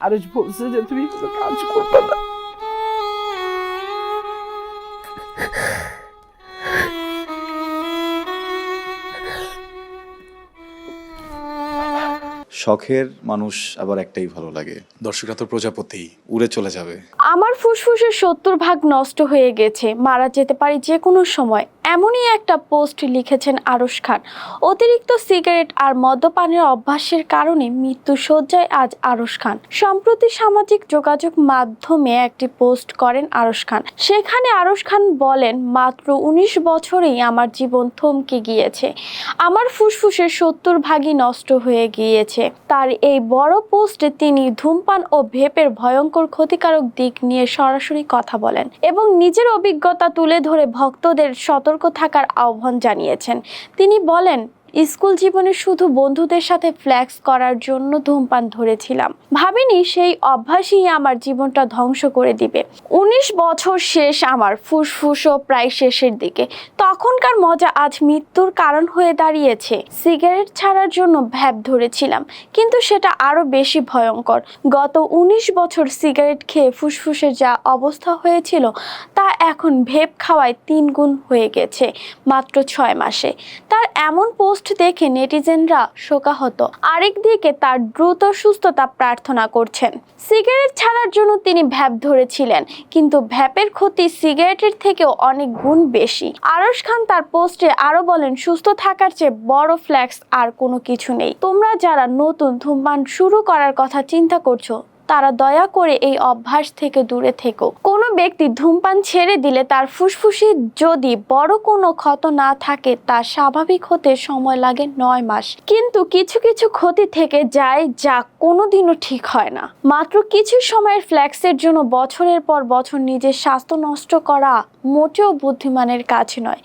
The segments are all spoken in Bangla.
আরশ বলছে যে তুমি কোনো কাজ করবে না। শখের মানুষ আবার একটাই ভালো লাগে, দর্শকরা তো প্রজাপতি, উড়ে চলে যাবে। আমার ফুসফুসের 70% নষ্ট হয়ে গেছে, মারা যেতে পারি যে কোনো সময়, এমনই একটা পোস্ট লিখেছেন আরশ খান। অতিরিক্ত সিগারেট আর মদ্যপানের অভ্যাসের কারণে মৃত্যু শয্যায় আজ আরশ খান। সম্প্রতি সামাজিক যোগাযোগ মাধ্যমে একটি পোস্ট করেন আরশ খান। সেখানে আরশ খান বলেন, মাত্র 19 বছরেই আমার জীবন থমকে গিয়েছে, আমার ফুসফুসের 70% নষ্ট হয়ে গিয়েছে। তার এই বড় পোস্টে তিনি ধূমপান ও ভেপের ভয়ঙ্কর ক্ষতিকারক দিক নিয়ে সরাসরি কথা বলেন এবং নিজের অভিজ্ঞতা তুলে ধরে ভক্তদের সতর্ক থাকার আহ্বান জানিয়েছেন। তিনি বলেন, স্কুল জীবনে শুধু বন্ধুদের সাথে ফ্লেক্স করার জন্য ধূমপান ধরেছিলাম, ভাবিনি সেই অভ্যাসই আমার জীবনটা ধ্বংস করে দিবে। 19 বছর শেষ, আমার ফুসফুসও প্রায় শেষের দিকে। তখনকার মজা আজ মৃত্যুর কারণ হয়ে দাঁড়িয়েছে। সিগারেট ছাড়ার জন্য ভ্যাপ ধরেছিলাম, কিন্তু সেটা আরো বেশি ভয়ঙ্কর। গত 19 বছর সিগারেট খেয়ে ফুসফুসের যা অবস্থা হয়েছিল তা এখন ভেপ খাওয়ায় 3 গুণ হয়ে গেছে মাত্র 6 মাসে। তার এমন পোস্ট দেখে নেটিজেনরা শোকাহত, আরেকদিকে তার দ্রুত সুস্থতা প্রার্থনা করছেন। সিগারেট ছাড়ার জন্য তিনি ভ্যাপ ধরেছিলেন, কিন্তু ভ্যাপের ক্ষতি সিগারেটের থেকেও অনেক গুণ বেশি। আরশ খান তার পোস্টে আরো বলেন, সুস্থ থাকার চেয়ে বড় ফ্লেক্স আর কোনো কিছু নেই। তোমরা যারা নতুন ধূমপান শুরু করার কথা চিন্তা করছো, তারা দয়া করে এই অভ্যাস থেকে দূরে থেকো। কোনো ব্যক্তি ধূমপান ছেড়ে দিলে তার ফুসফুসে যদি বড় কোনো ক্ষত না থাকে, তা স্বাভাবিক হতে সময় লাগে 9 মাস। কিন্তু কিছু কিছু ক্ষতি থেকে যায় যা কোনোদিনও ঠিক হয় না। মাত্র কিছু সময়ের ফ্লেক্সের জন্য বছরের পর বছর নিজের স্বাস্থ্য নষ্ট করা মোটেও বুদ্ধিমানের কাজ নয়।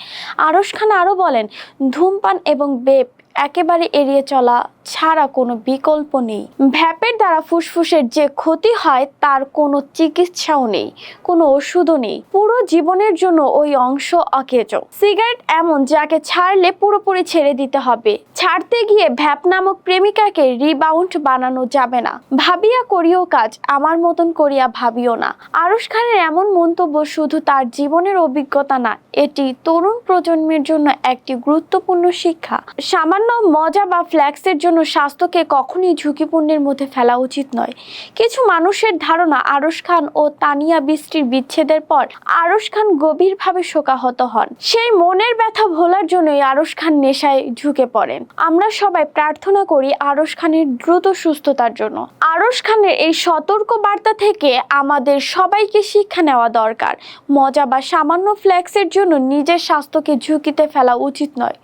আরশ খান আরো বলেন, ধূমপান এবং ভেপ একেবারে এড়িয়ে চলা ছাড়া কোনো বিকল্প নেই। ভ্যাপের দ্বারা ফুসফুসের যে ক্ষতি হয় তার কোনো চিকিৎসাও নেই, কোনো ওষুধও নেই, পুরো জীবনের জন্য ওই অংশ অকেজো। সিগারেট এমন যাকে ছাড়লে পুরোপুরি ছেড়ে দিতে হবে। ছাড়তে গিয়ে ভ্যাপ নামক প্রেমিকাকে রিবাউন্ড বানানো যাবে না। ভাবিয়া করিও কাজ, আমার মতন করিয়া ভাবিও না। আরশ খানের এমন মন্তব্য শুধু তার জীবনের অভিজ্ঞতা না, এটি তরুণ প্রজন্মের জন্য একটি গুরুত্বপূর্ণ শিক্ষা। সামান্য মজা বা ফ্ল্যাক্সের জন্য স্বাস্থ্যকে কখনোই ঝুঁকিপূর্ণের মধ্যে ফেলা উচিত নয়। কিছু মানুষের ধারণা আরশ খান ও তানিয়া বৃষ্টির বিচ্ছেদের পর আরশ খান গভীরভাবে শোকাহত হন। সেই মনের ব্যথা ভোলার জন্যই আরশ খান নেশায় ঝুঁকে পড়েন। আমরা সবাই প্রার্থনা করি আরশ খানের দ্রুত সুস্থতার জন্য। আরশ খানের এই সতর্ক বার্তা থেকে আমাদের সবাইকে শিক্ষা নেওয়া দরকার। মজা বা সামান্য ফ্ল্যাক্সের জন্য নিজের স্বাস্থ্যকে ঝুঁকিতে ফেলা উচিত নয়।